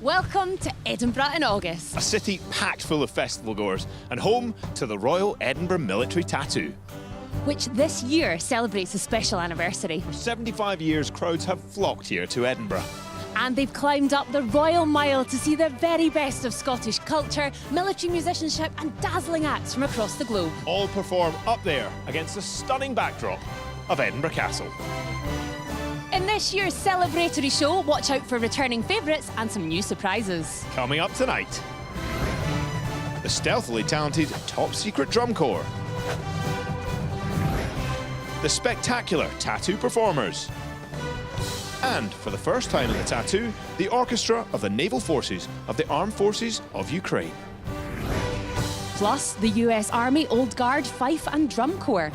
Welcome to Edinburgh in August. A city packed full of festival goers and home to the Royal Edinburgh Military Tattoo. Which this year celebrates a special anniversary. For 75 years, crowds have flocked here to Edinburgh. And they've climbed up the Royal Mile to see the very best of Scottish culture, military musicianship and dazzling acts from across the globe. All perform up there against the stunning backdrop of Edinburgh Castle. In this year's celebratory show, watch out for returning favourites and some new surprises. Coming up tonight, the stealthily talented Top Secret Drum Corps, the spectacular tattoo performers, and for the first time in the tattoo, the orchestra of the naval forces of the Armed Forces of Ukraine. Plus, the US Army Old Guard Fife and Drum Corps,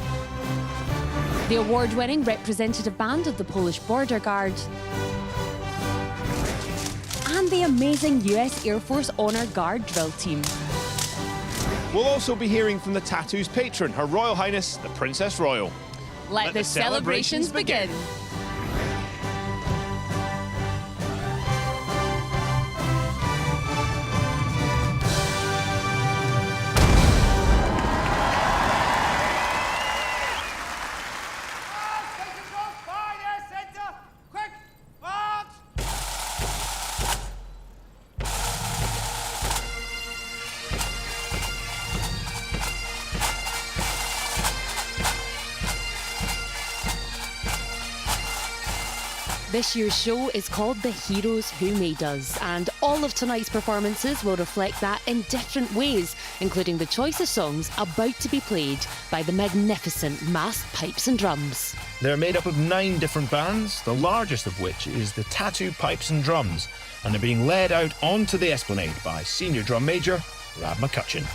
the award-winning representative band of the Polish Border Guard, and the amazing US Air Force Honor Guard drill team. We'll also be hearing from the tattoo's patron, Her Royal Highness, the Princess Royal. Let the celebrations begin. This year's show is called The Heroes Who Made Us, and all of tonight's performances will reflect that in different ways, including the choice of songs about to be played by the magnificent massed pipes and drums. They're made up of 9 different bands, the largest of which is the Tattoo Pipes and Drums, and are being led out onto the esplanade by Senior Drum Major Rab McCutcheon.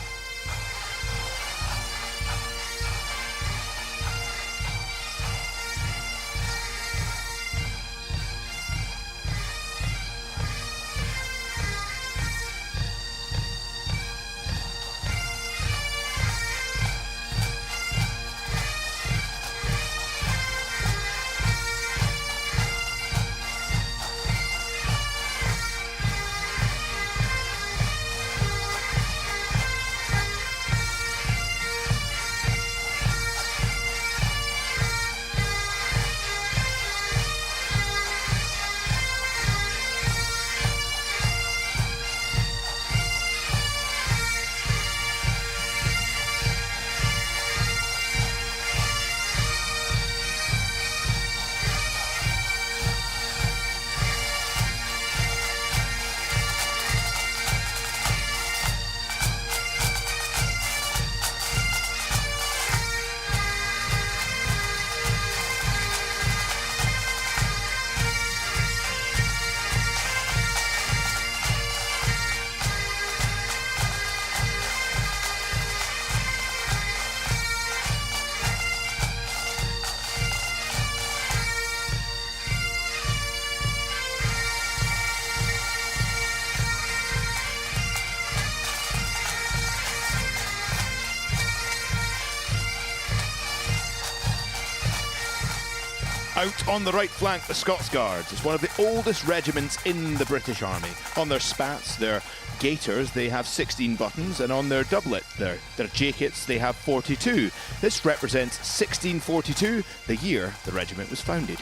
Out on the right flank, the Scots Guards is one of the oldest regiments in the British Army. On their spats, their gaiters, they have 16 buttons, and on their doublet, their jackets, they have 42. This represents 1642, the year the regiment was founded.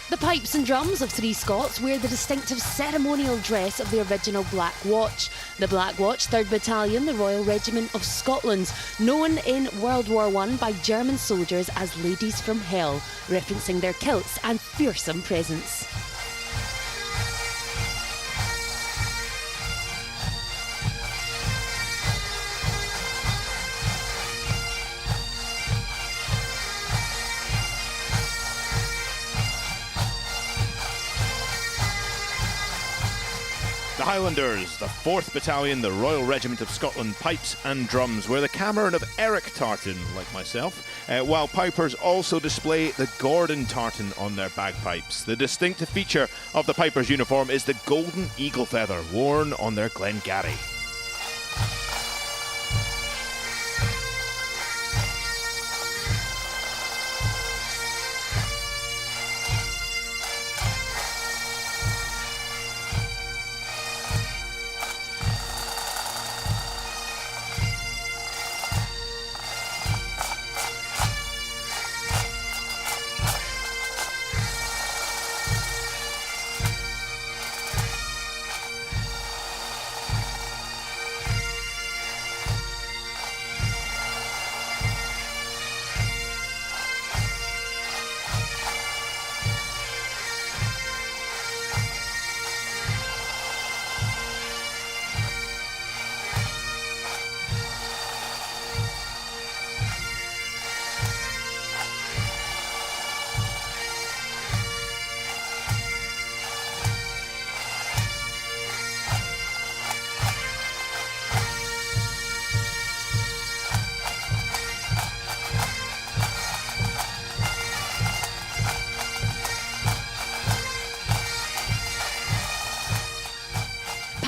The pipes and drums of 3 Scots wear the distinctive ceremonial dress of the original Black Watch. The Black Watch, 3rd Battalion, the Royal Regiment of Scotland, known in World War I by German soldiers as Ladies from Hell, referencing their kilts and fearsome presence. The Highlanders, the 4th Battalion, the Royal Regiment of Scotland, pipes and drums, wear the Cameron of Eric tartan, like myself, while pipers also display the Gordon tartan on their bagpipes. The distinctive feature of the pipers' uniform is the golden eagle feather worn on their Glengarry.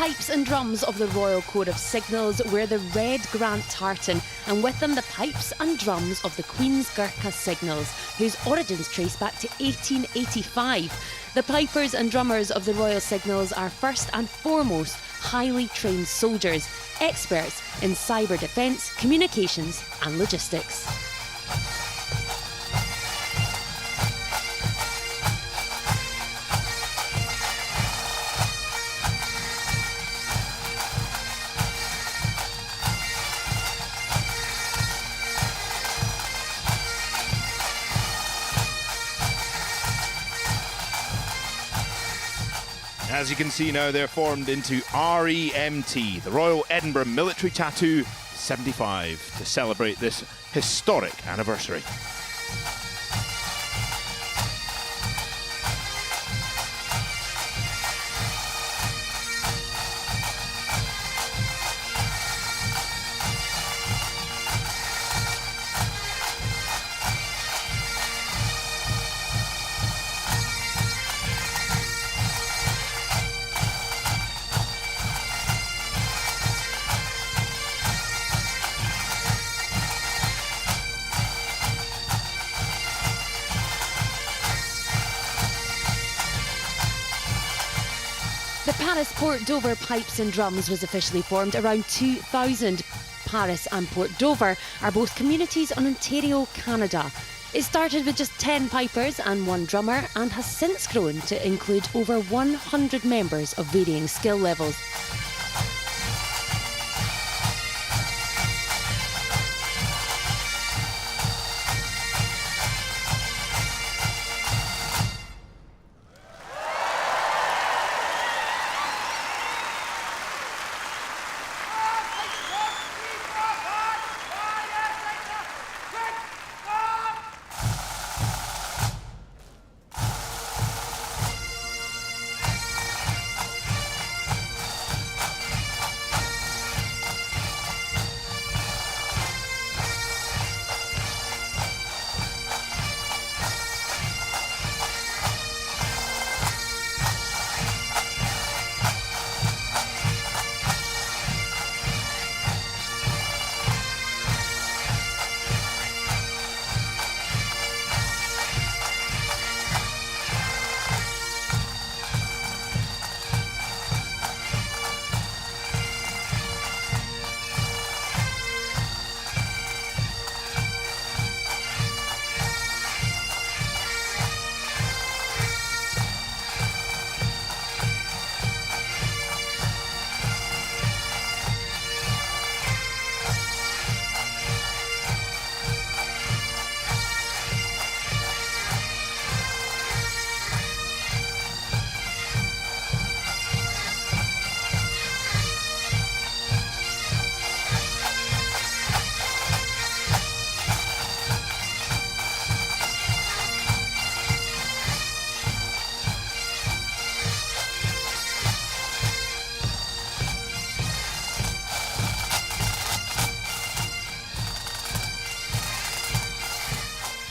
pipes and drums of the Royal Corps of Signals wear the red Grant tartan, and with them the pipes and drums of the Queen's Gurkha Signals, whose origins trace back to 1885. The pipers and drummers of the Royal Signals are first and foremost highly trained soldiers, experts in cyber defence, communications and logistics. As you can see now, they're formed into REMT, the Royal Edinburgh Military Tattoo 75, to celebrate this historic anniversary. The Paris Port Dover Pipes and Drums was officially formed around 2000. Paris and Port Dover are both communities on Ontario, Canada. It started with just 10 pipers and 1 drummer and has since grown to include over 100 members of varying skill levels.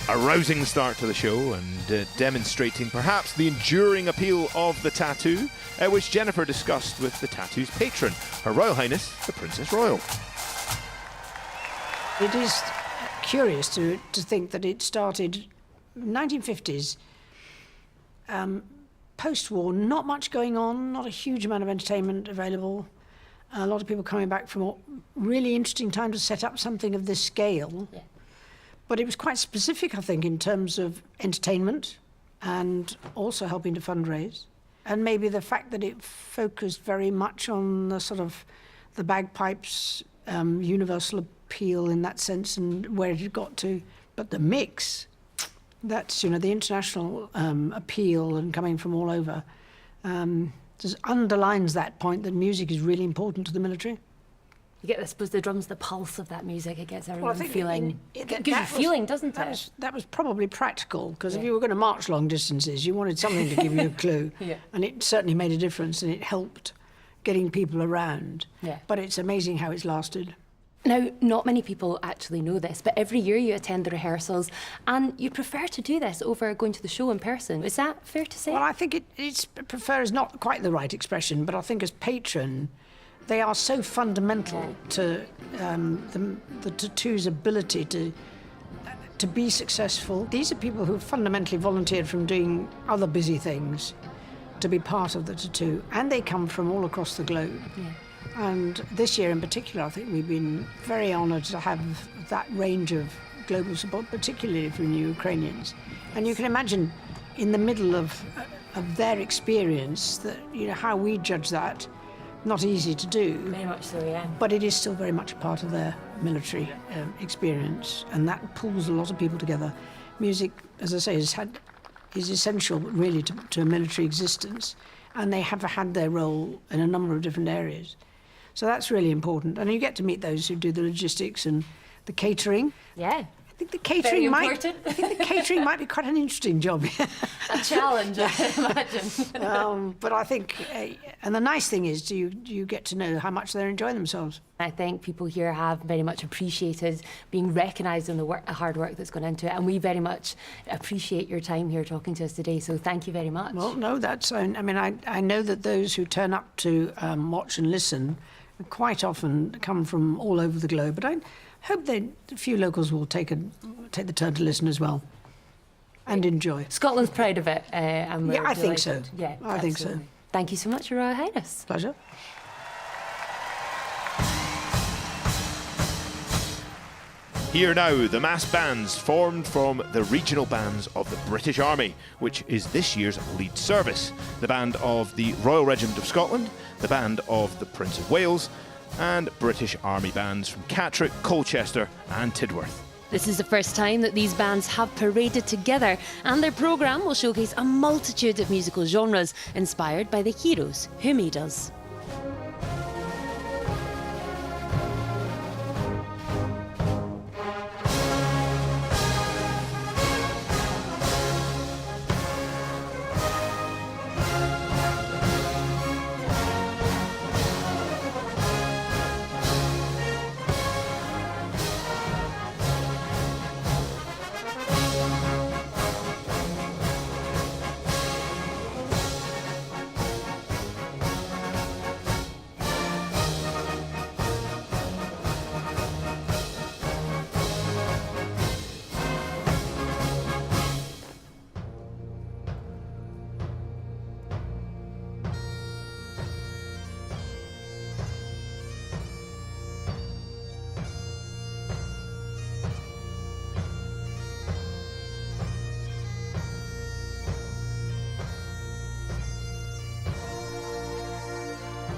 A rousing start to the show and demonstrating perhaps the enduring appeal of the tattoo, which Jennifer discussed with the tattoo's patron, Her Royal Highness, the Princess Royal. It is curious to think that it started 1950s, post-war, not much going on, not a huge amount of entertainment available, a lot of people coming back from a really interesting time to set up something of this scale. Yeah. But it was quite specific, I think, in terms of entertainment and also helping to fundraise. And maybe the fact that it focused very much on the sort of the bagpipes, universal appeal in that sense and where it had got to. But the mix, that's, you know, the international appeal and coming from all over, just underlines that point that music is really important to the military. You get, I suppose, the drums, the pulse of that music. It gets everyone feeling. It gives you was, feeling, doesn't it? That was probably practical, because if you were going to march long distances, you wanted something to give you a clue. Yeah. And it certainly made a difference, and it helped getting people around. Yeah. But it's amazing how it's lasted. Now, not many people actually know this, but every year you attend the rehearsals and you prefer to do this over going to the show in person. Is that fair to say? Well, I think it's prefer is not quite the right expression, but I think as patron, they are so fundamental to the tattoo's ability to be successful. These are people who fundamentally volunteered from doing other busy things to be part of the tattoo, and they come from all across the globe. Yeah. And this year in particular, I think we've been very honoured to have that range of global support, particularly from Ukrainians. And you can imagine in the middle of their experience that, you know, how we judge that, not easy to do. Very much so, yeah. But it is still very much a part of their military experience, and that pulls a lot of people together. Music, as I say, is essential really to a military existence, and they have had their role in a number of different areas. So that's really important. And you get to meet those who do the logistics and the catering. Yeah. I think the catering might be quite an interesting job. A challenge, I imagine. But I think, and the nice thing is, you get to know how much they're enjoying themselves. I think people here have very much appreciated being recognised in the hard work that's gone into it, and we very much appreciate your time here talking to us today, so thank you very much. Well, no, I know that those who turn up to watch and listen quite often come from all over the globe, but I hope a few locals will take the turn to listen as well and enjoy. Scotland's proud of it, and we're I think so. delighted. Yeah, I think so. Thank you so much, Your Royal Highness. Pleasure. Here now, the mass bands formed from the regional bands of the British Army, which is this year's lead service. The band of the Royal Regiment of Scotland, the band of the Prince of Wales, and British Army bands from Catterick, Colchester and Tidworth. This is the first time that these bands have paraded together, and their programme will showcase a multitude of musical genres inspired by the heroes who made us.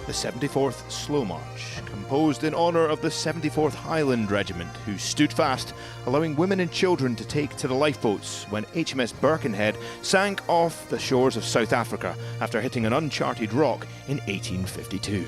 The 74th Slow March, composed in honour of the 74th Highland Regiment, who stood fast, allowing women and children to take to the lifeboats when HMS Birkenhead sank off the shores of South Africa after hitting an uncharted rock in 1852.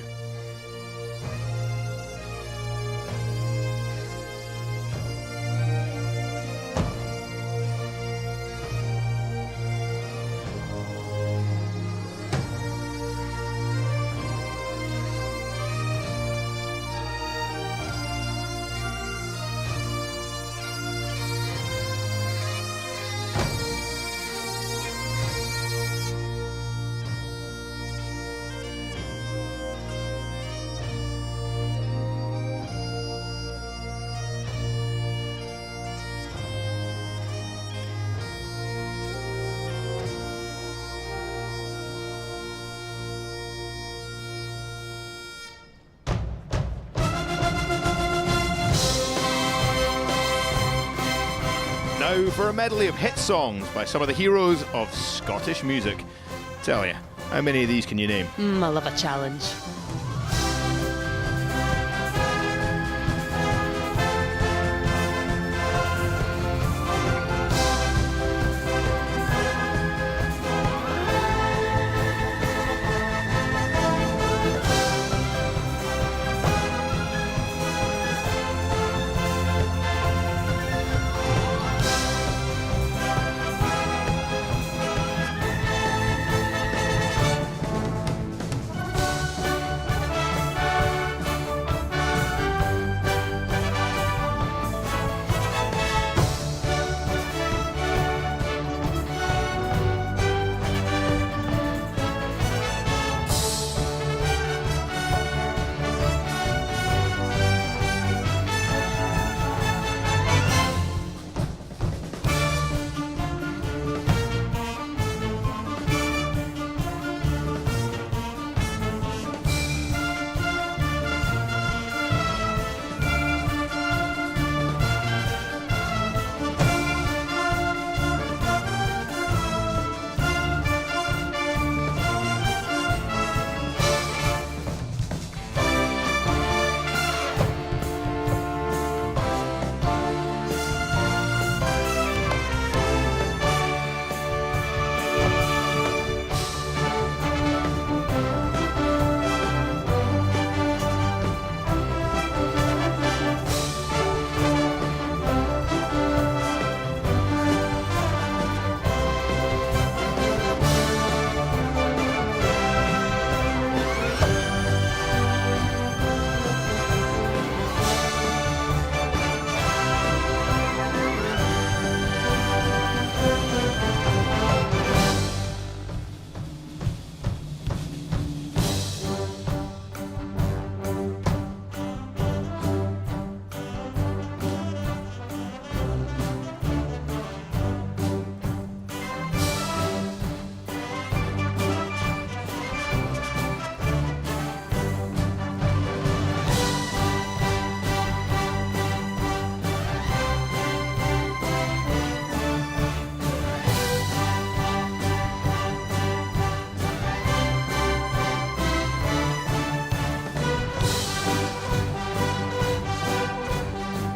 Now for a medley of hit songs by some of the heroes of Scottish music. Tell ya, how many of these can you name? I love a challenge.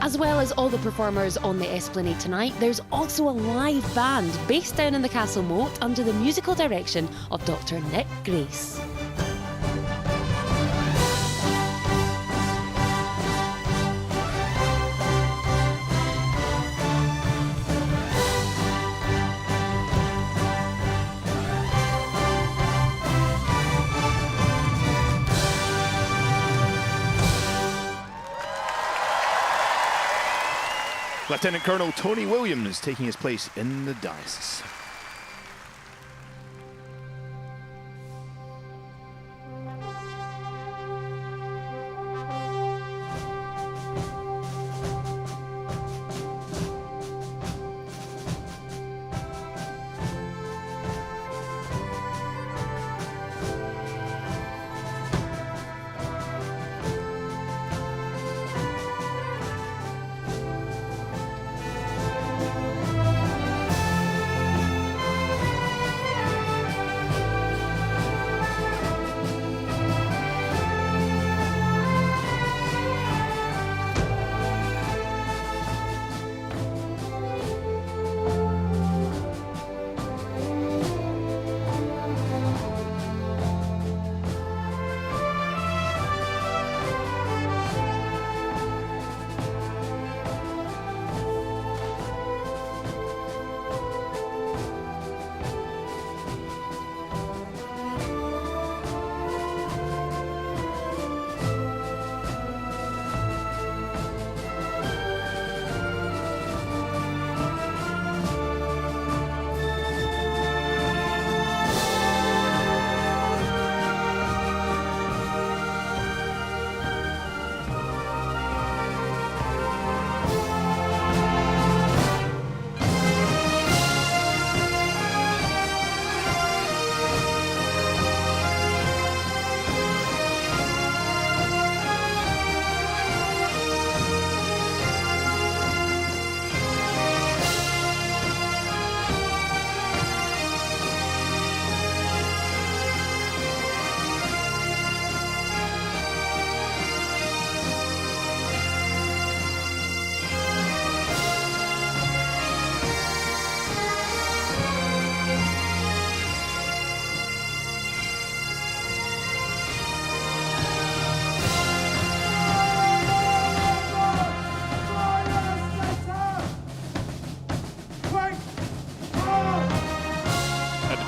As well as all the performers on the Esplanade tonight, there's also a live band based down in the Castle Moat under the musical direction of Dr. Nick Grace. Lieutenant Colonel Tony Williams taking his place in the diocese.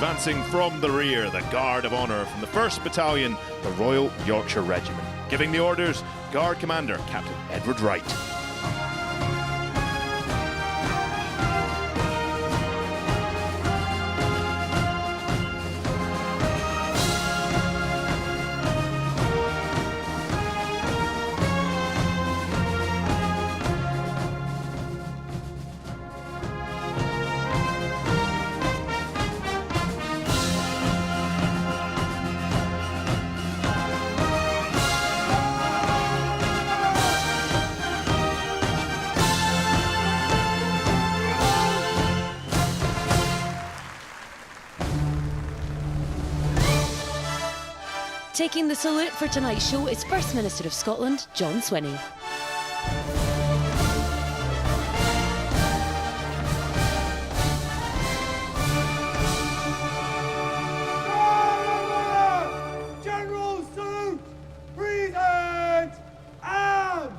Advancing from the rear, the Guard of Honour from the 1st Battalion, the Royal Yorkshire Regiment. Giving the orders, Guard Commander Captain Edward Wright. Taking the salute for tonight's show is First Minister of Scotland, John Swinney. General salute! Present! Arms!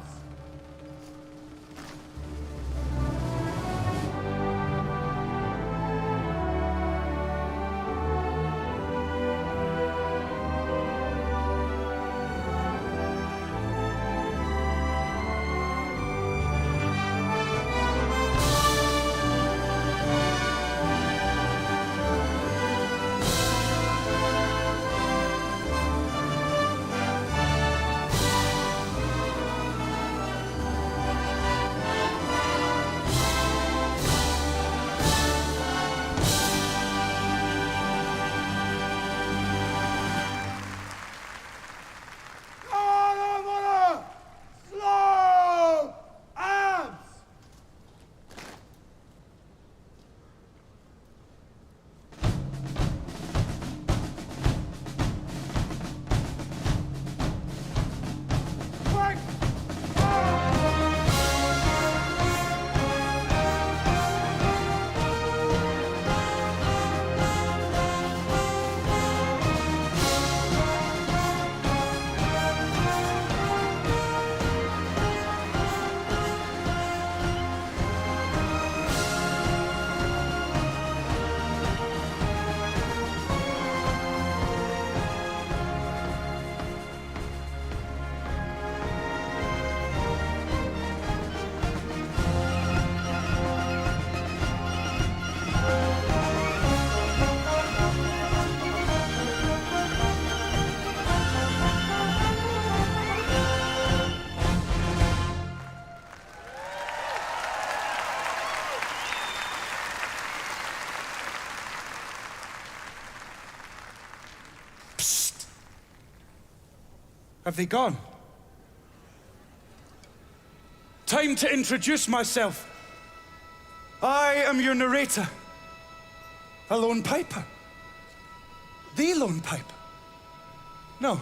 Have they gone? Time to introduce myself. I am your narrator. A lone piper. The lone piper. No.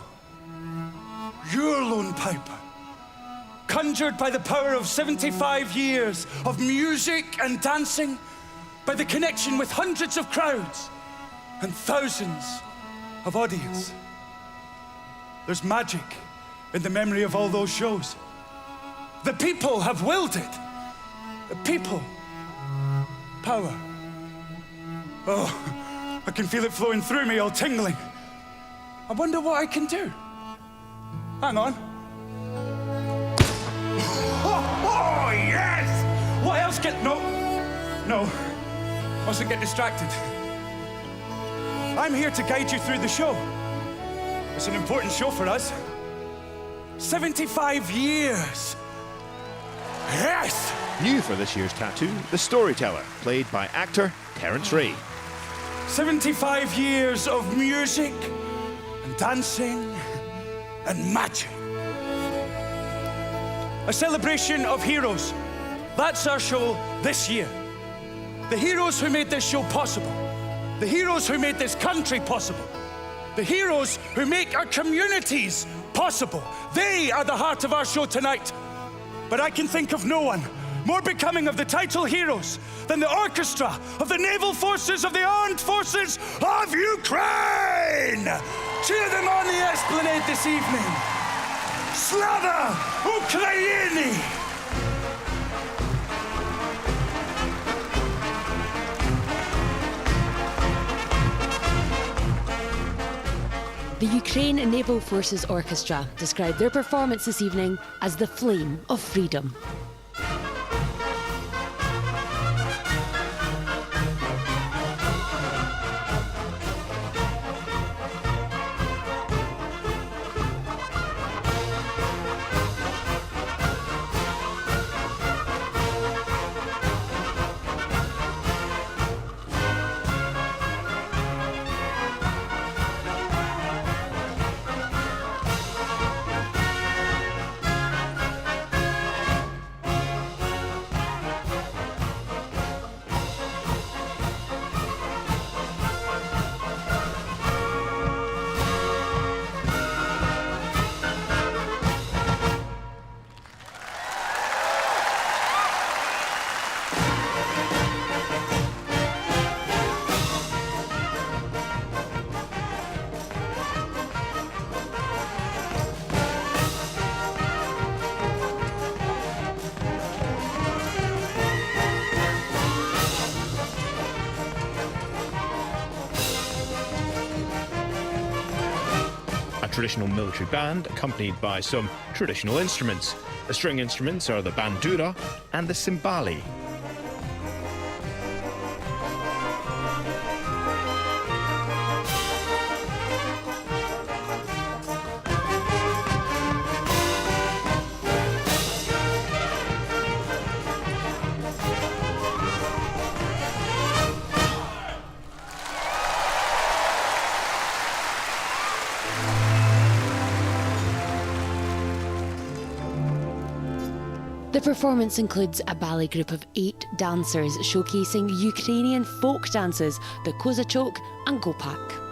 Your lone piper. Conjured by the power of 75 years of music and dancing, by the connection with hundreds of crowds and thousands of audience. There's magic in the memory of all those shows. The people have willed it. The people. Power. Oh, I can feel it flowing through me, all tingling. I wonder what I can do. Hang on. Oh, yes! What else can... No. Mustn't get distracted. I'm here to guide you through the show. It's an important show for us. 75 years. Yes! New for this year's tattoo, the storyteller, played by actor Terence Ray. 75 years of music and dancing and magic. A celebration of heroes. That's our show this year. The heroes who made this show possible. The heroes who made this country possible. The heroes who make our communities possible. They are the heart of our show tonight. But I can think of no one more becoming of the title heroes than the orchestra of the naval forces of the armed forces of Ukraine. Cheer them on the Esplanade this evening. Slava Ukraini! The Ukraine Naval Forces Orchestra described their performance this evening as the flame of freedom. Traditional military band accompanied by some traditional instruments. The string instruments are the bandura and the cymbali. The performance includes a ballet group of 8 dancers showcasing Ukrainian folk dances, the kozachok and gopak.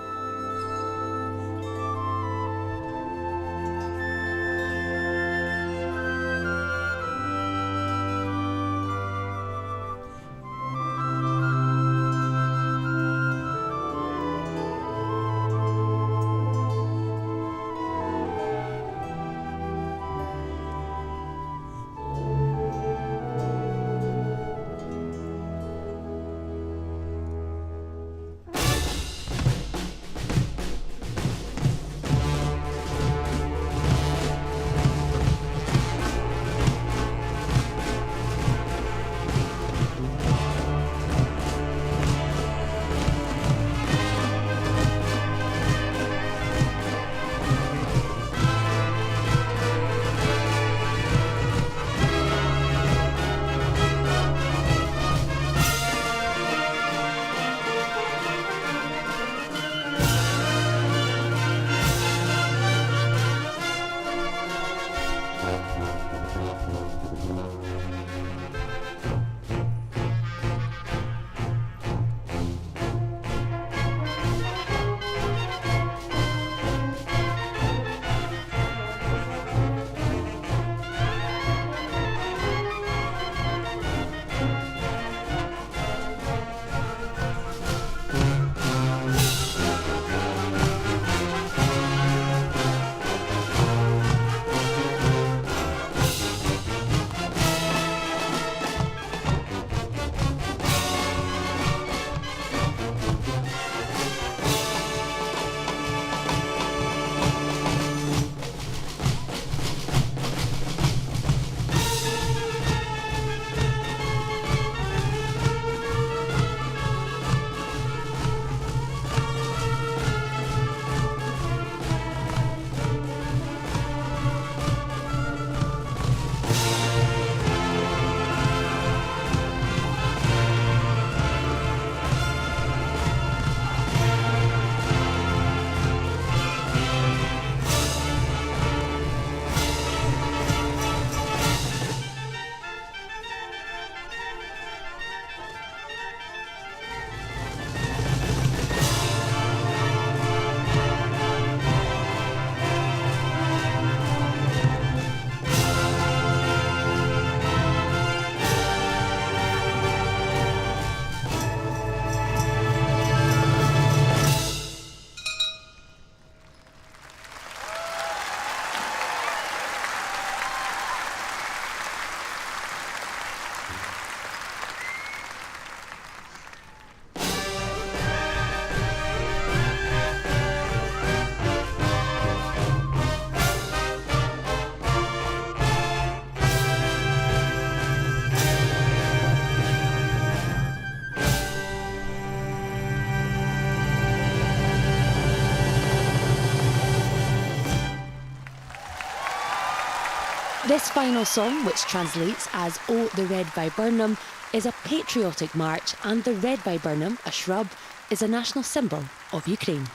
This final song, which translates as "O the Red Viburnum," is a patriotic march, and the red viburnum, a shrub, is a national symbol of Ukraine.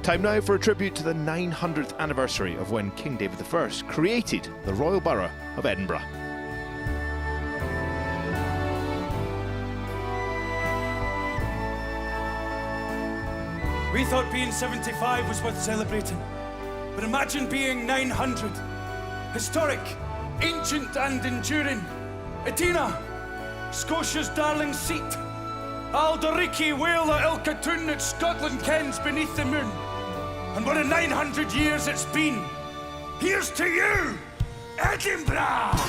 Time now for a tribute to the 900th anniversary of when King David I created the Royal Borough of Edinburgh. We thought being 75 was worth celebrating, but imagine being 900. Historic, ancient and enduring. Edina, Scotia's darling seat. Alderiki, Whale o Ilkatoon that Scotland kens beneath the moon. And what a 900 years it's been. Here's to you, Edinburgh!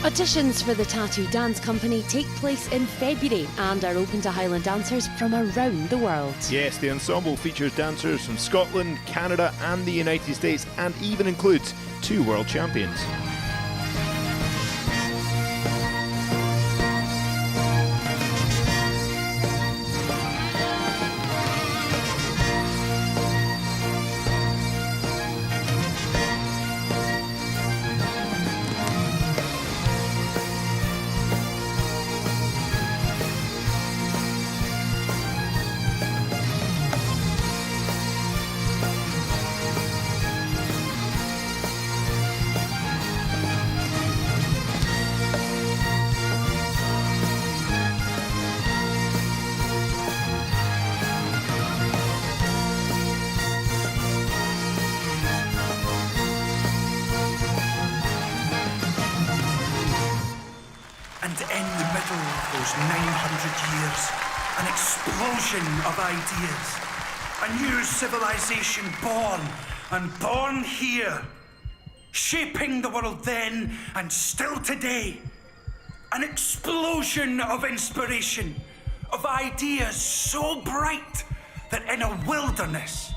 Auditions for the Tattoo Dance Company take place in February and are open to Highland dancers from around the world. Yes, the ensemble features dancers from Scotland, Canada and the United States, and even includes 2 world champions. And in the middle of those 900 years, an explosion of ideas. A new civilization born, and born here. Shaping the world then, and still today. An explosion of inspiration, of ideas so bright that in a wilderness,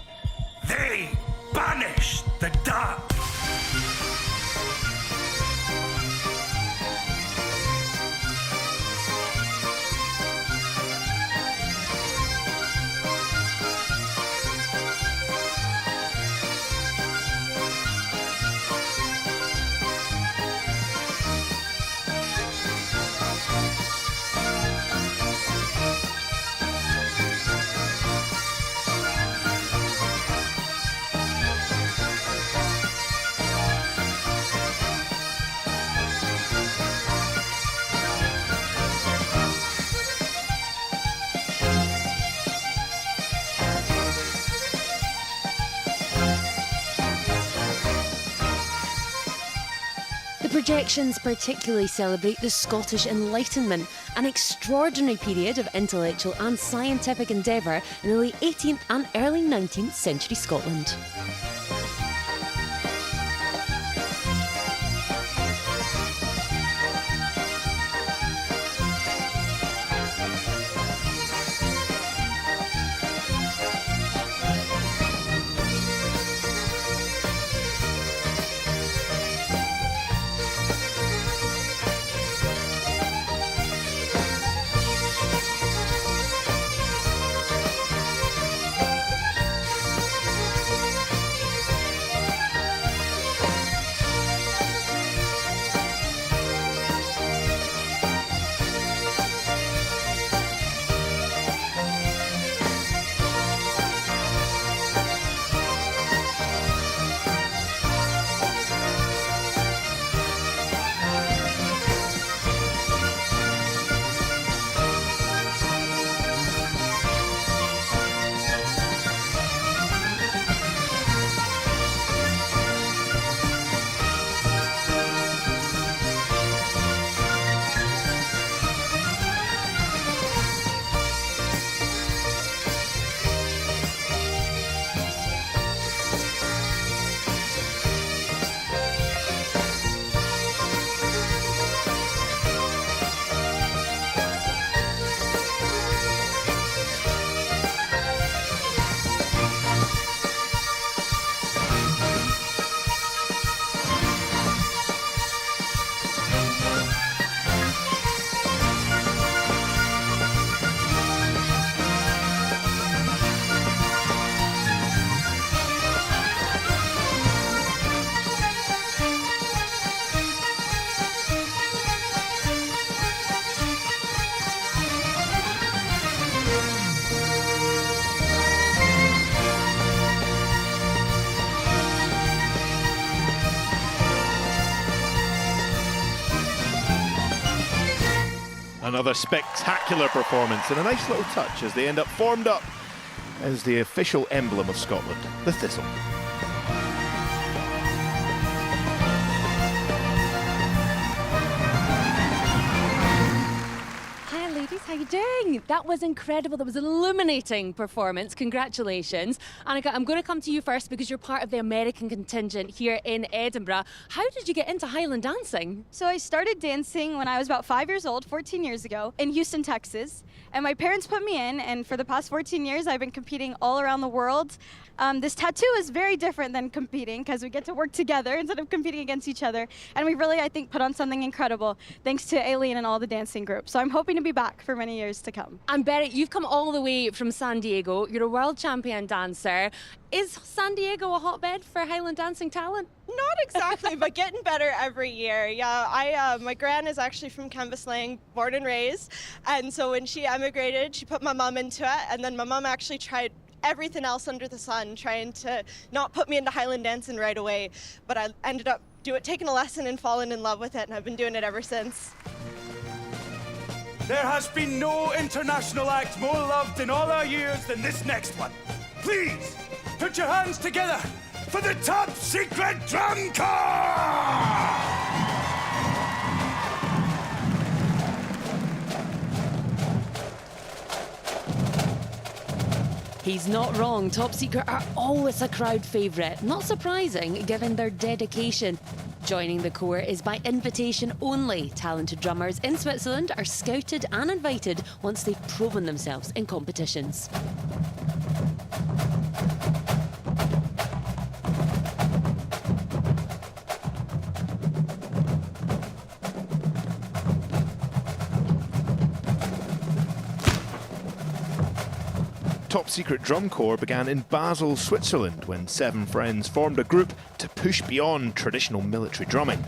they banished the dark. projections particularly celebrate the Scottish Enlightenment, an extraordinary period of intellectual and scientific endeavour in the late 18th and early 19th century Scotland. Another spectacular performance and a nice little touch as they end up formed up as the official emblem of Scotland, the thistle. Hi ladies, how you doing? That was incredible. That was an illuminating performance. Congratulations. Annika, I'm going to come to you first because you're part of the American contingent here in Edinburgh. How did you get into Highland dancing? So I started dancing when I was about 5 years old, 14 years ago, in Houston, Texas. And my parents put me in, and for the past 14 years, I've been competing all around the world. This tattoo is very different than competing because we get to work together instead of competing against each other. And we really, I think, put on something incredible thanks to Aileen and all the dancing groups. So I'm hoping to be back for many years to come. And Berit, you've come all the way from San Diego. You're a world champion dancer. Is San Diego a hotbed for Highland dancing talent? Not exactly, but getting better every year. Yeah, my gran is actually from Cambuslang, born and raised. And so when she emigrated, she put my mum into it. And then my mum actually tried everything else under the sun, trying to not put me into Highland dancing right away. But I ended up taking a lesson and falling in love with it, and I've been doing it ever since. There has been no international act more loved in all our years than this next one. Please, put your hands together for the Top Secret Drum Corps! He's not wrong. Top Secret are always a crowd favourite. Not surprising, given their dedication. Joining the corps is by invitation only. Talented drummers in Switzerland are scouted and invited once they've proven themselves in competitions. Top Secret Drum Corps began in Basel, Switzerland, when 7 friends formed a group to push beyond traditional military drumming.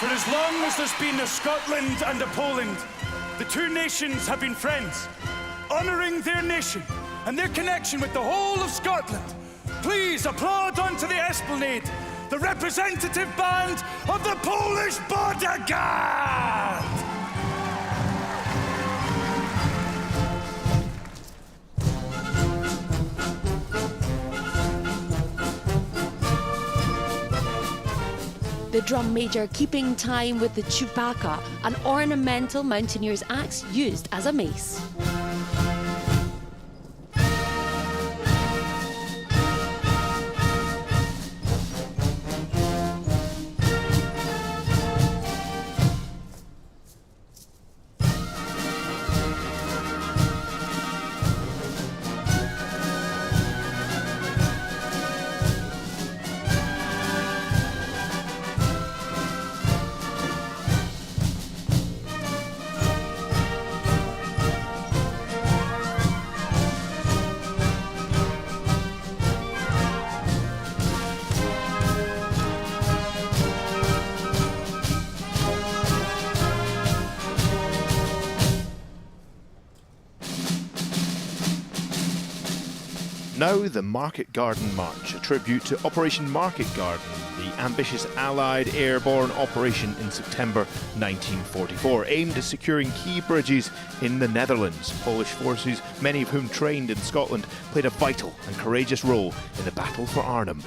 For as long as there's been a Scotland and a Poland, the two nations have been friends, honouring their nation and their connection with the whole of Scotland. Please applaud onto the esplanade the representative band of the Polish Border Guard! The drum major keeping time with the chupacca, an ornamental mountaineer's axe used as a mace. Now the Market Garden March, a tribute to Operation Market Garden, the ambitious Allied airborne operation in September 1944, aimed at securing key bridges in the Netherlands. Polish forces, many of whom trained in Scotland, played a vital and courageous role in the battle for Arnhem.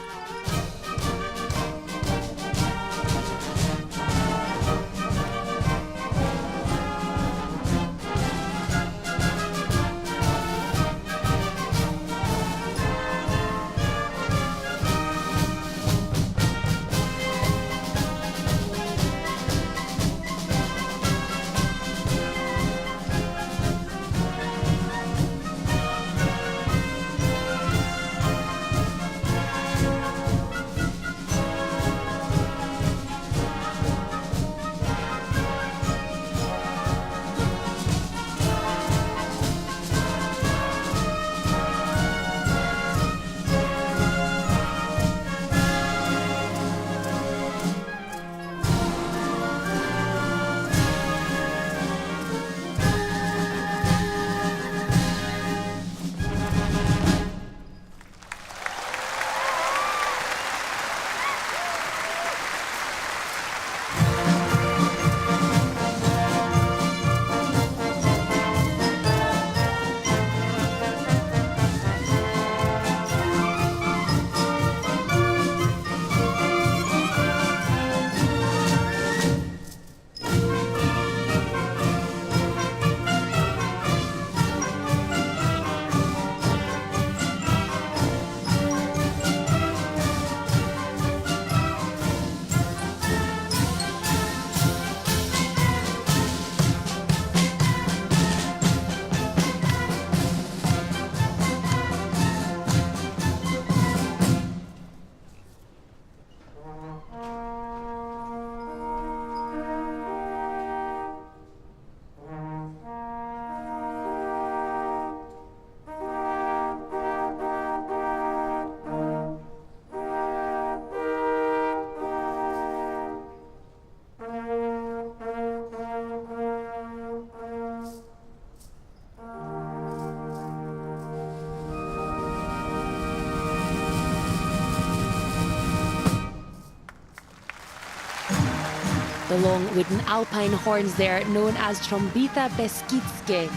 The long wooden alpine horns there, known as Trombita Beskidzkie.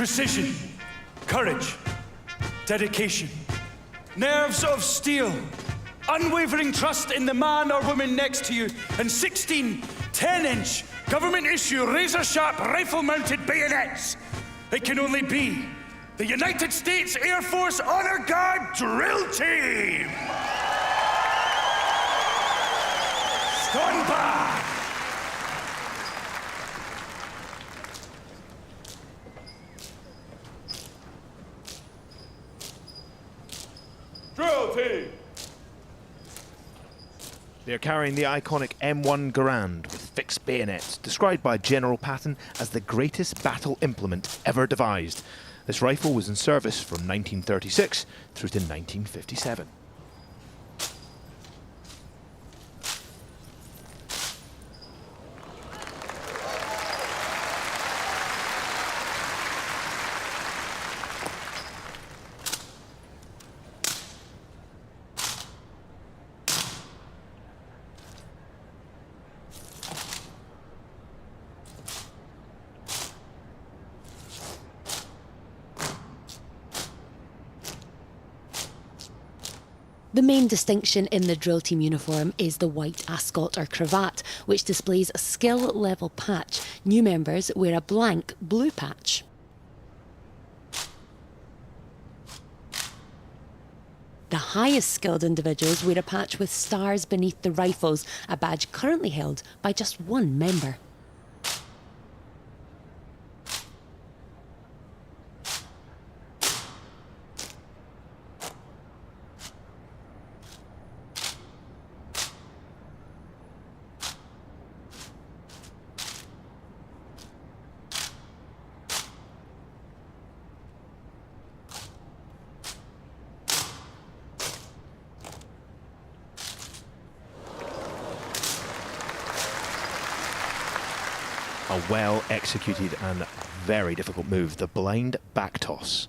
precision, courage, dedication, nerves of steel, unwavering trust in the man or woman next to you, and 16 10-inch government-issue razor-sharp rifle-mounted bayonets. It can only be the United States Air Force Honor Guard Drill Team! Stand by! Drill team! They're carrying the iconic M1 Garand with fixed bayonets, described by General Patton as the greatest battle implement ever devised. This rifle was in service from 1936 through to 1957. The main distinction in the drill team uniform is the white ascot or cravat, which displays a skill level patch. New members wear a blank blue patch. The highest skilled individuals wear a patch with stars beneath the rifles, a badge currently held by just one member. A well-executed and very difficult move, the blind back toss.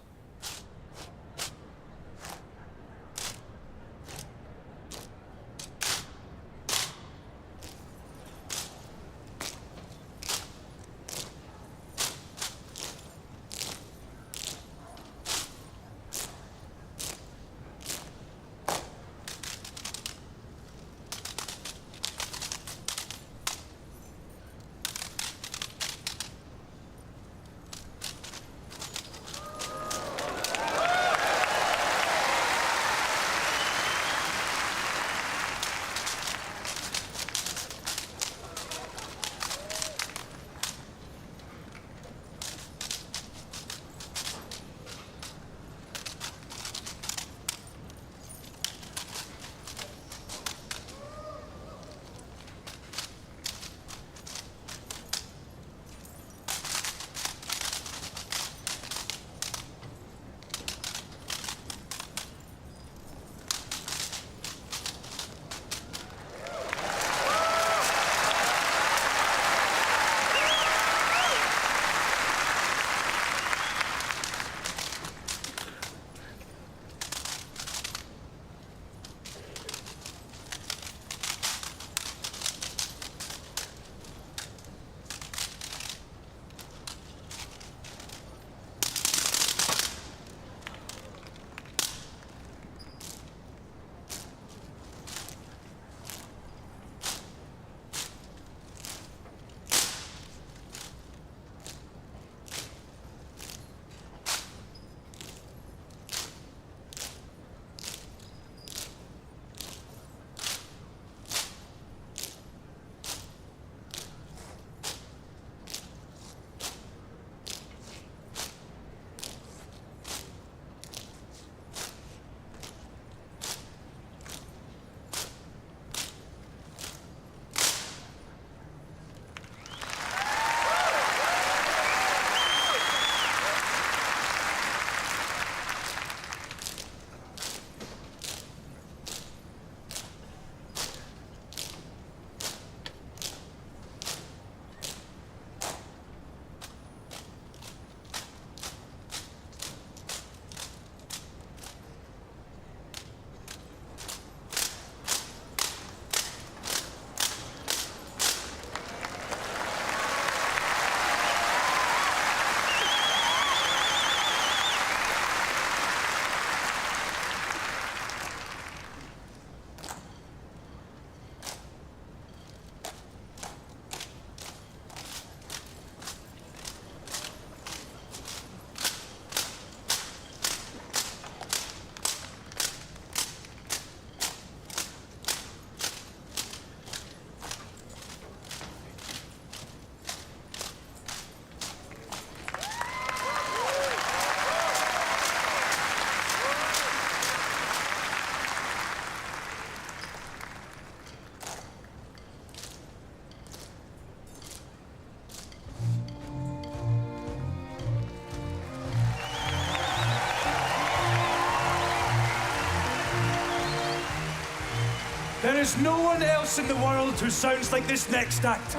is no one else in the world who sounds like this next act.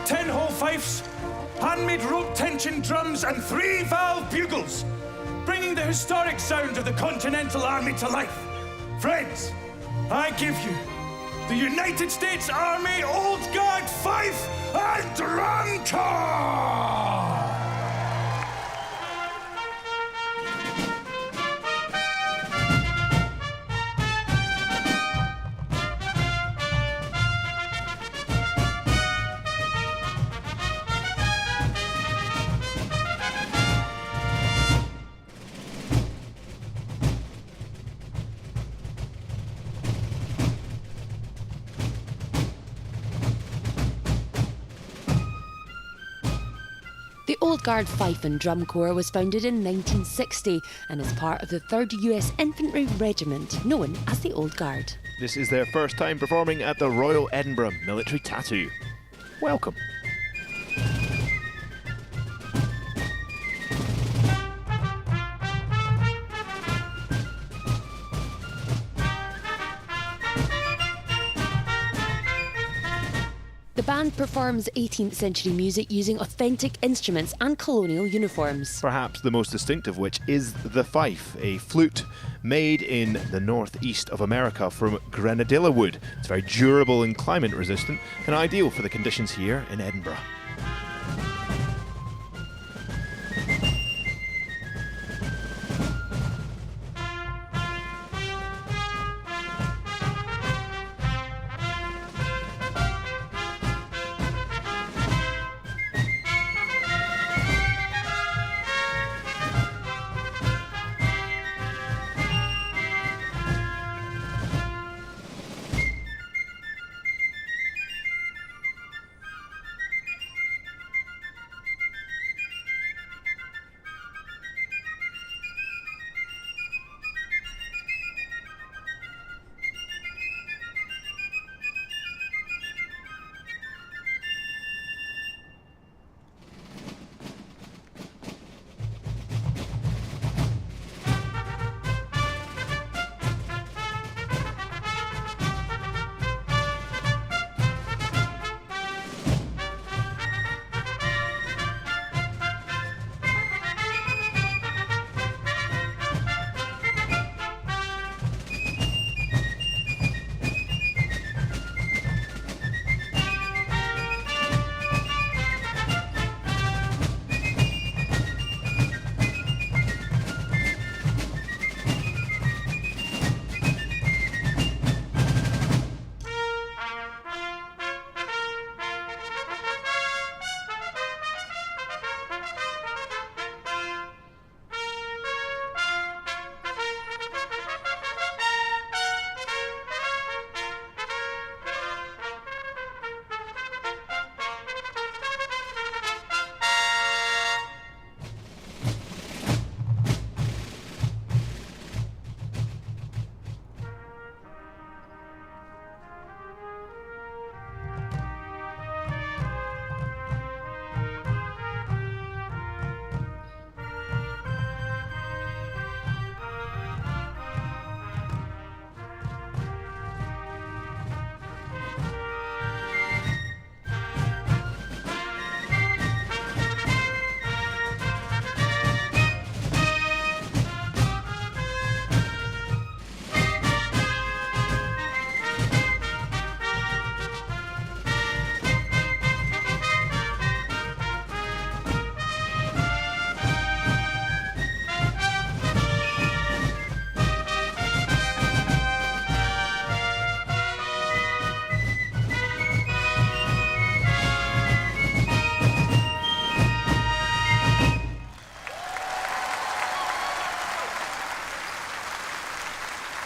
10 whole fifes, handmade rope tension drums, and 3 valve bugles, bringing the historic sound of the Continental Army to life. Friends, I give you the United States Army Old Guard Fife and Drum Corps! The Old Guard Fife and Drum Corps was founded in 1960 and is part of the 3rd US Infantry Regiment, known as the Old Guard. This is their first time performing at the Royal Edinburgh Military Tattoo. Welcome. The band performs 18th century music using authentic instruments and colonial uniforms. Perhaps the most distinct of which is the fife, a flute made in the northeast of America from grenadilla wood. It's very durable and climate resistant and ideal for the conditions here in Edinburgh.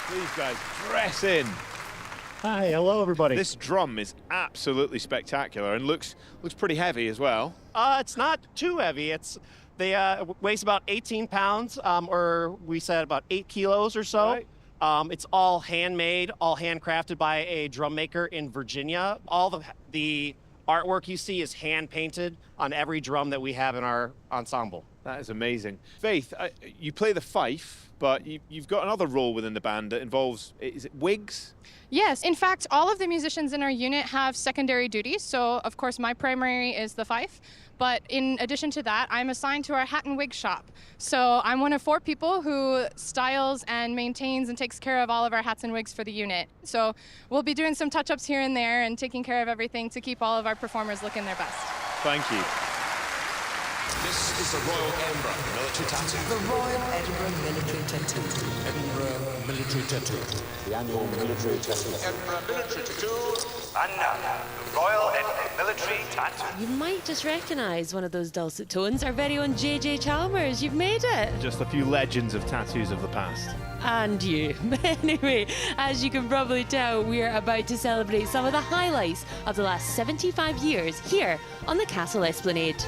Please, guys, dress in. Hi, hello everybody. This drum is absolutely spectacular and looks pretty heavy as well. It's not too heavy. They weighs about 18 pounds, or we said about 8 kilos or so. Right. It's all handmade, all handcrafted by a drum maker in Virginia. All the artwork you see is hand painted on every drum that we have in our ensemble. That is amazing. Faith, you play the fife, but you've got another role within the band that involves, is it wigs? Yes, in fact, all of the musicians in our unit have secondary duties. So, of course, my primary is the fife. But in addition to that, I'm assigned to our hat and wig shop. So I'm one of 4 people who styles and maintains and takes care of all of our hats and wigs for the unit. So we'll be doing some touch-ups here and there and taking care of everything to keep all of our performers looking their best. Thank you. This is the Royal Edinburgh Military Tattoo. The Royal Edinburgh Military Tattoo. Edinburgh Military Tattoo. The annual military tattoo. Edinburgh Military Tattoo. And now, the Royal Edinburgh Military Tattoo. You might just recognise one of those dulcet tones. Our very own JJ Chalmers. You've made it. Just a few legends of tattoos of the past. And you. Anyway, as you can probably tell, we're about to celebrate some of the highlights of the last 75 years here on the Castle Esplanade.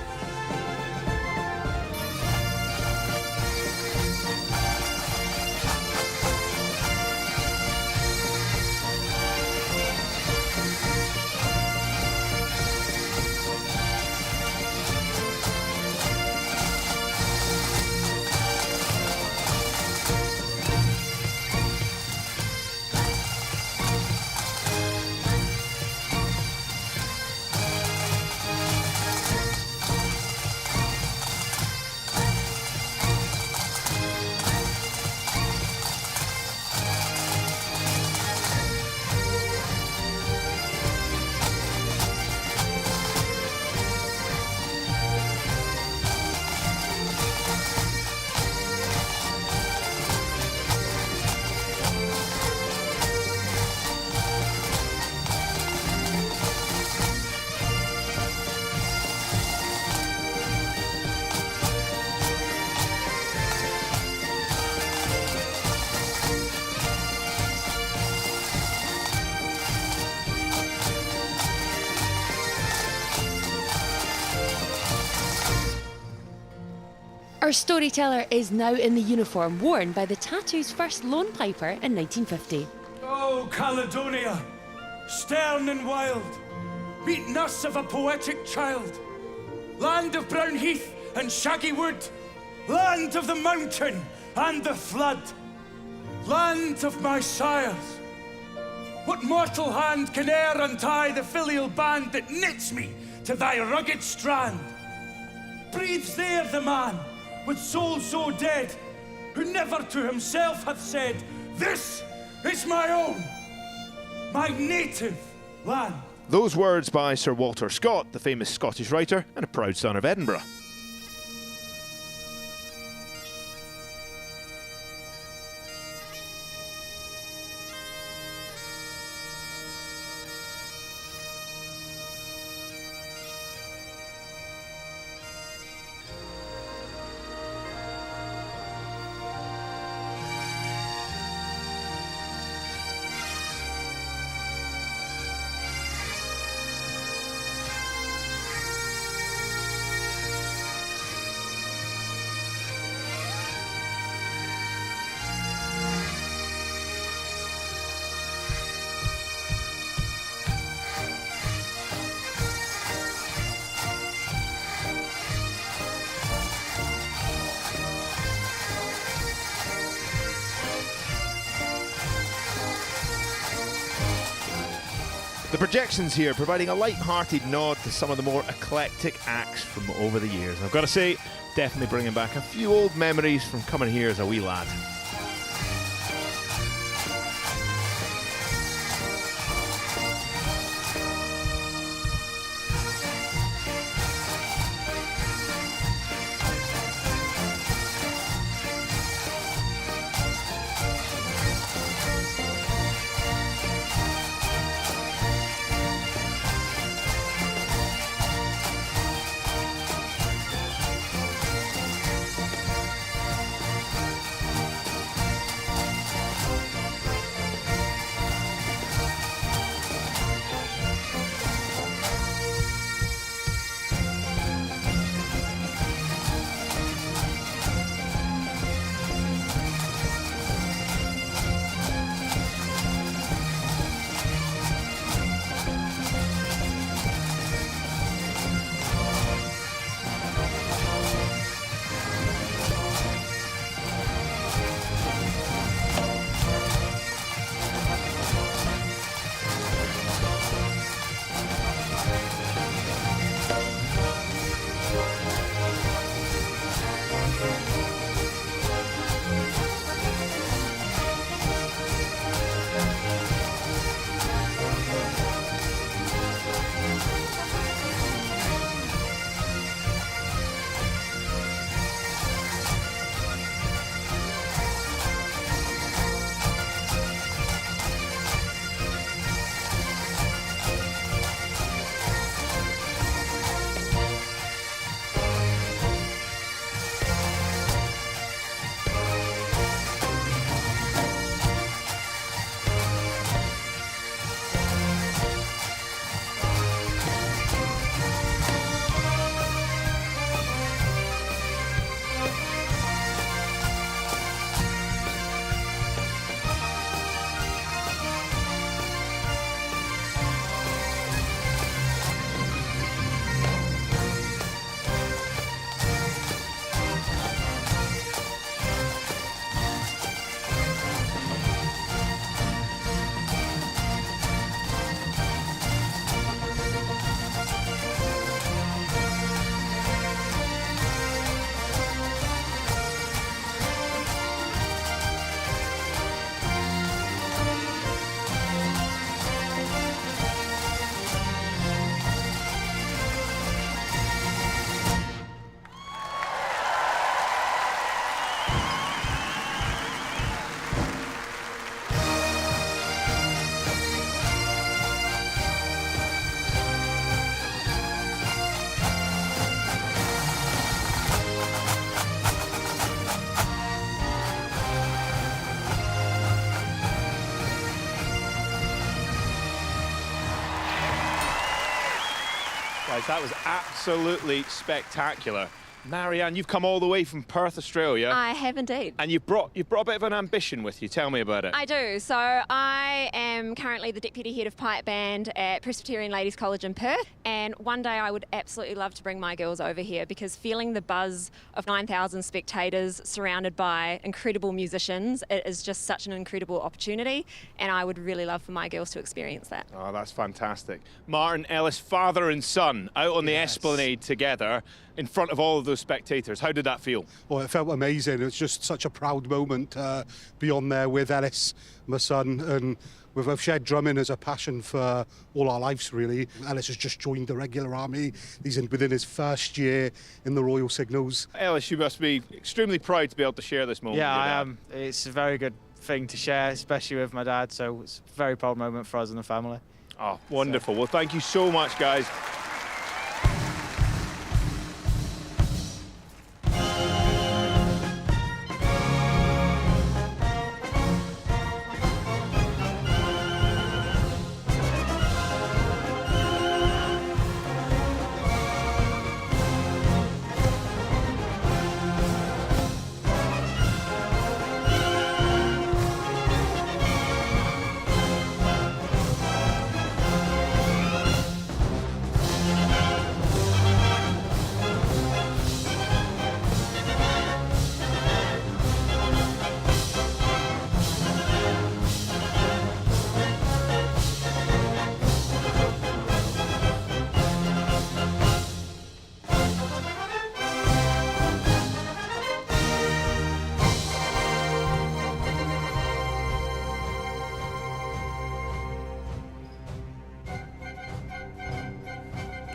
Our storyteller is now in the uniform worn by the Tattoo's first lone piper in 1950. Oh, Caledonia, stern and wild, meet nurse of a poetic child, land of brown heath and shaggy wood, land of the mountain and the flood, land of my sires. What mortal hand can e'er untie the filial band that knits me to thy rugged strand? Breathes there the man, with soul so dead, who never to himself hath said, "This is my own, my native land." Those words by Sir Walter Scott, the famous Scottish writer and a proud son of Edinburgh. The projections here providing a light-hearted nod to some of the more eclectic acts from over the years. And I've got to say, definitely bringing back a few old memories from coming here as a wee lad. Guys, that was absolutely spectacular. Marianne, you've come all the way from Perth, Australia. I have indeed. And you've brought a bit of an ambition with you. Tell me about it. I do. So I am currently the Deputy Head of Pipe Band at Presbyterian Ladies College in Perth. And one day I would absolutely love to bring my girls over here, because feeling the buzz of 9,000 spectators surrounded by incredible musicians, it is just such an incredible opportunity. And I would really love for my girls to experience that. Oh, that's fantastic. Martin Ellis, father and son, out on the Esplanade together in front of all of those spectators. How did that feel? Well, it felt amazing. It's just such a proud moment to be on there with Ellis, my son, and we've shared drumming as a passion for all our lives, really. Ellis has just joined the regular army. He's within his first year in the Royal Signals. Ellis, you must be extremely proud to be able to share this moment. Yeah, I am. It's a very good thing to share, especially with my dad, so it's a very proud moment for us and the family. Oh, wonderful. Well, thank you so much, guys.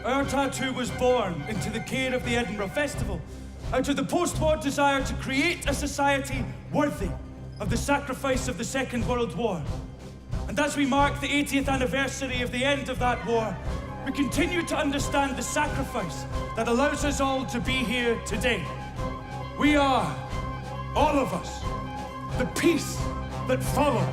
Our tattoo was born into the care of the Edinburgh Festival, out of the post-war desire to create a society worthy of the sacrifice of the Second World War. And as we mark the 80th anniversary of the end of that war, we continue to understand the sacrifice that allows us all to be here today. We are, all of us, the peace that follows.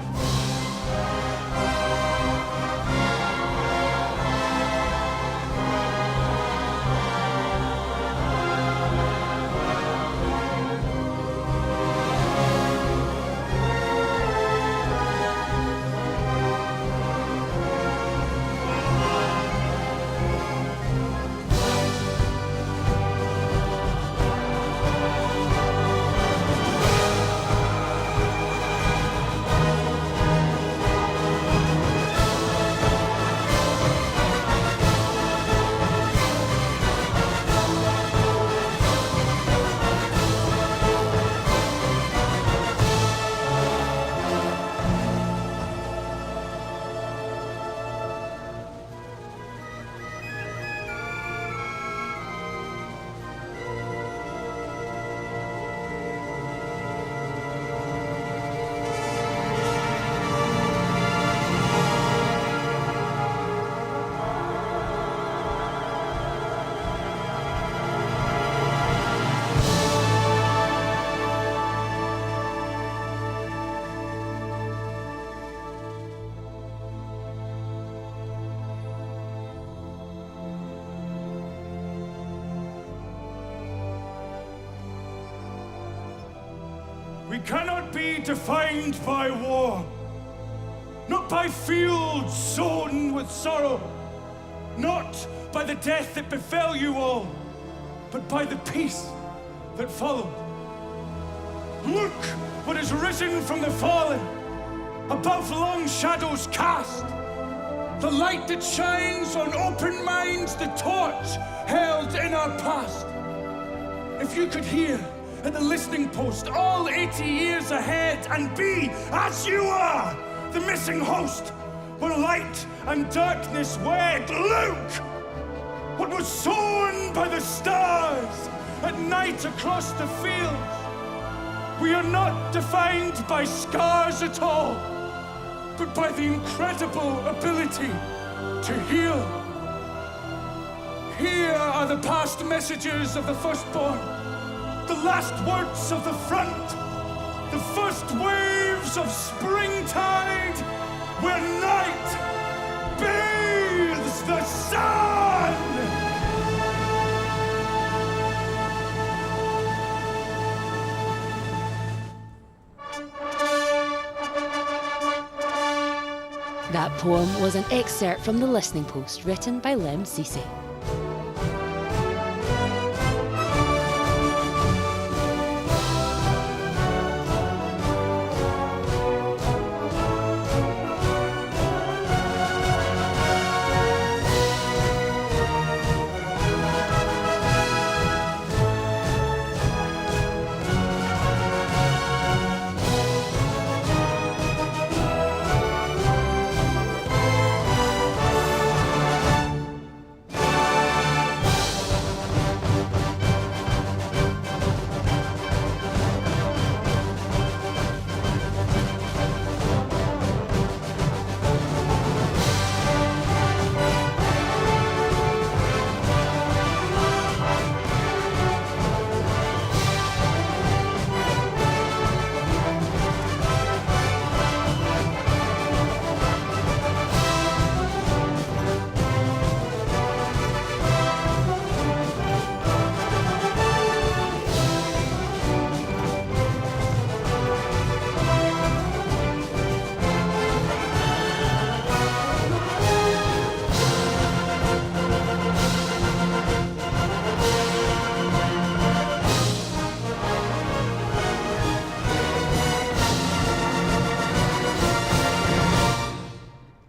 We cannot be defined by war, not by fields sown with sorrow, not by the death that befell you all, but by the peace that followed. Look what has risen from the fallen, above long shadows cast, the light that shines on open minds, the torch held in our past. If you could hear at the listening post all 80 years ahead and be, as you are, the missing host, where light and darkness wed. Look! What was sown by the stars at night across the fields. We are not defined by scars at all, but by the incredible ability to heal. Here are the past messages of the firstborn, the last words of the front, the first waves of springtide, where night bathes the sun. That poem was an excerpt from The Listening Post, written by Lem Cisse.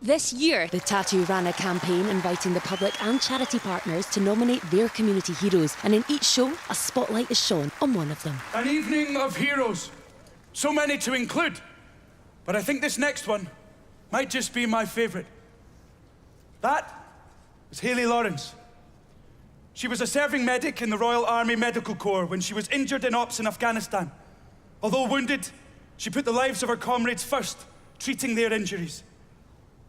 This year, the Tattoo ran a campaign inviting the public and charity partners to nominate their community heroes, and in each show, a spotlight is shone on one of them. An evening of heroes. So many to include, but I think this next one might just be my favourite. That is Hayley Lawrence. She was a serving medic in the Royal Army Medical Corps when she was injured in ops in Afghanistan. Although wounded, she put the lives of her comrades first, treating their injuries.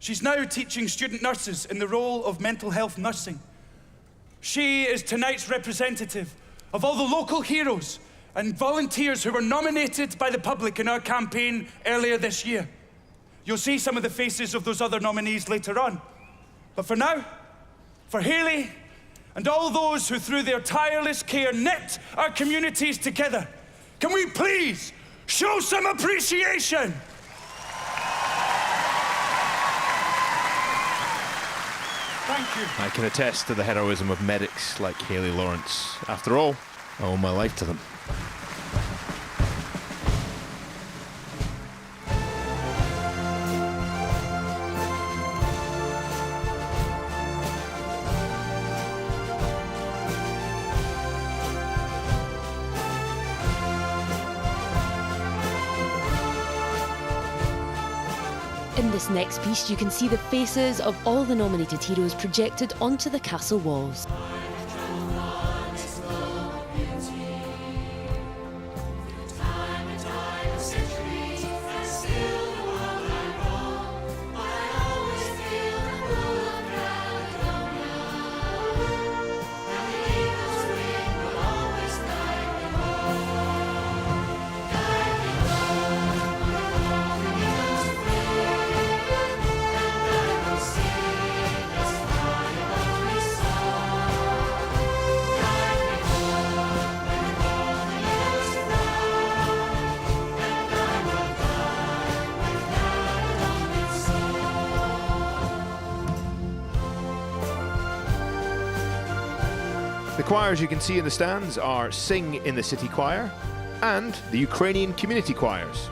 She's now teaching student nurses in the role of mental health nursing. She is tonight's representative of all the local heroes and volunteers who were nominated by the public in our campaign earlier this year. You'll see some of the faces of those other nominees later on. But for now, for Hayley and all those who through their tireless care knit our communities together, can we please show some appreciation? Thank you. I can attest to the heroism of medics like Hayley Lawrence. After all, I owe my life to them. In this next piece, you can see the faces of all the nominated heroes projected onto the castle walls. The choirs you can see in the stands are Sing in the City Choir and the Ukrainian community choirs.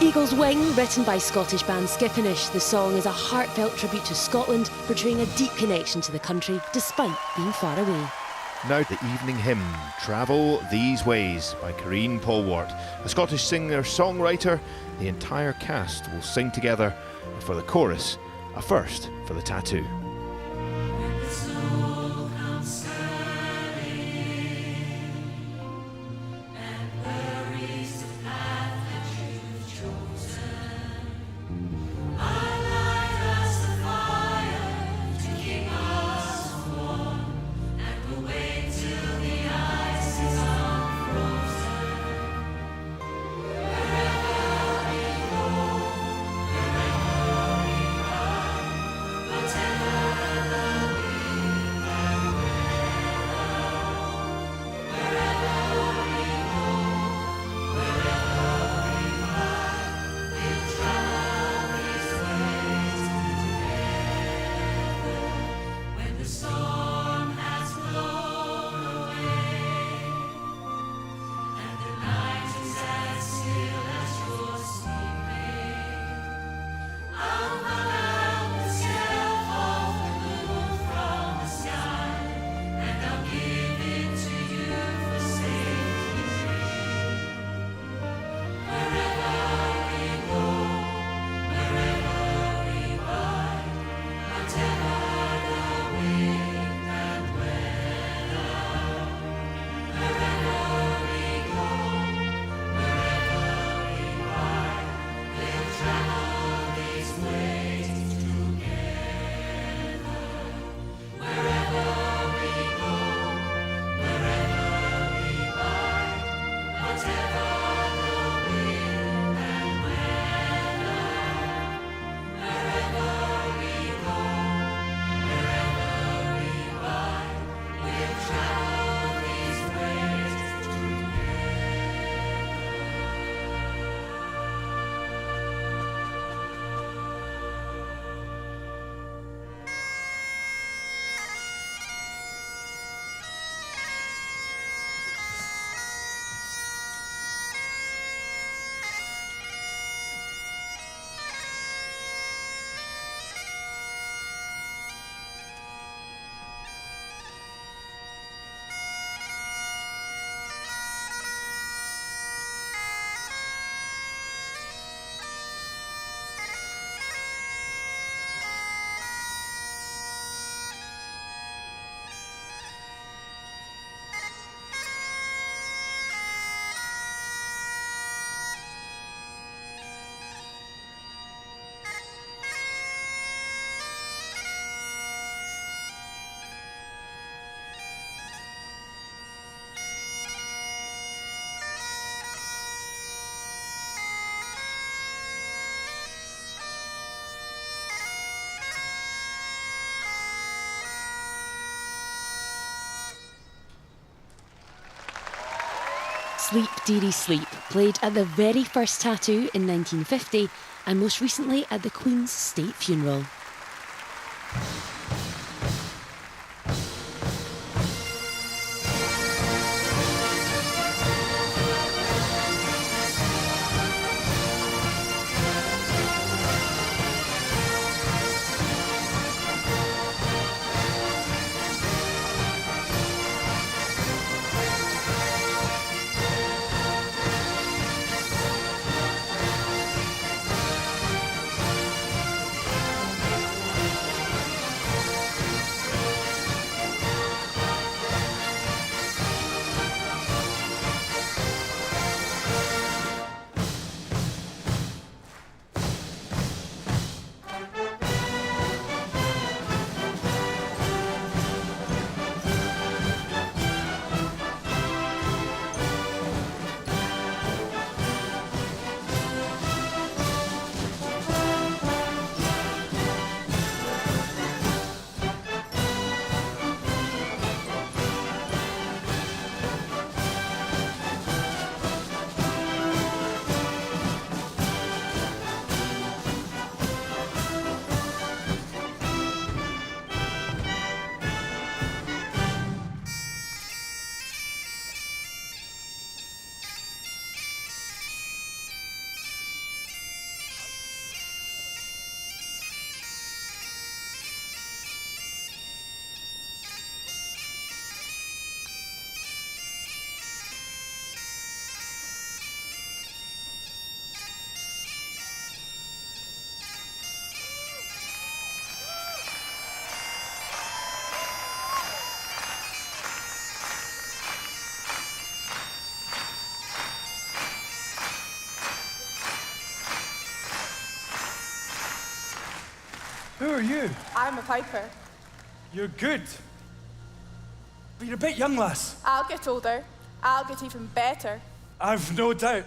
Eagle's Wing, written by Scottish band Skippinish, the song is a heartfelt tribute to Scotland, portraying a deep connection to the country despite being far away. Now the evening hymn, Travel These Ways, by Corrine Polwart. A Scottish singer-songwriter, the entire cast will sing together, and for the chorus, a first for the tattoo. Sleep Dearie Sleep, played at the very first tattoo in 1950 and most recently at the Queen's State Funeral. Who are you? I'm a piper. You're good. But you're a bit young, lass. I'll get older. I'll get even better. I've no doubt.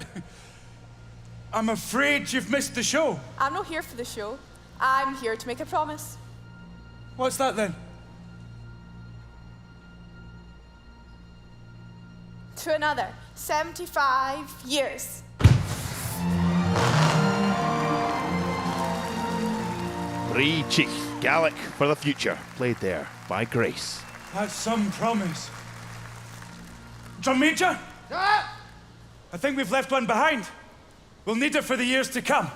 I'm afraid you've missed the show. I'm not here for the show. I'm here to make a promise. What's that then? To another 75 years. Bree Chief, Gaelic for the Future, played there by Grace. That's some promise. Drum Major? I think we've left one behind. We'll need it for the years to come.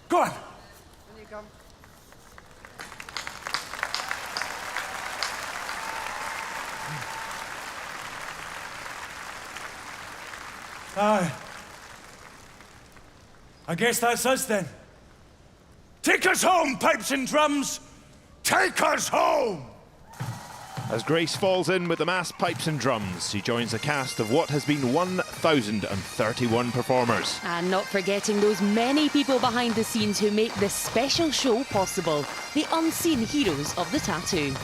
Go on. When you come. Aye. I guess that's us then. Take us home, pipes and drums! Take us home! As Grace falls in with the mass pipes and drums, she joins a cast of what has been 1,031 performers. And not forgetting those many people behind the scenes who make this special show possible, the unseen heroes of the tattoo.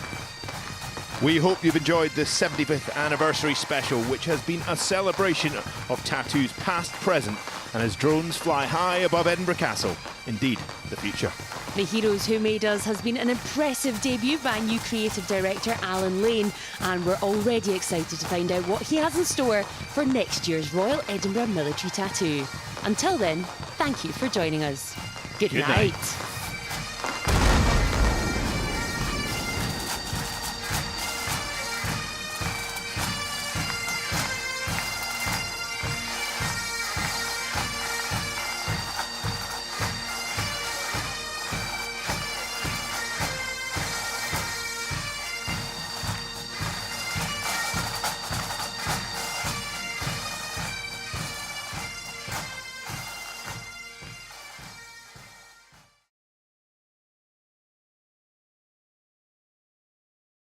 We hope you've enjoyed this 75th anniversary special, which has been a celebration of tattoos past, present, and as drones fly high above Edinburgh Castle. Indeed, the future. The Heroes Who Made Us has been an impressive debut by new creative director Alan Lane, and we're already excited to find out what he has in store for next year's Royal Edinburgh Military Tattoo. Until then, thank you for joining us. Good night.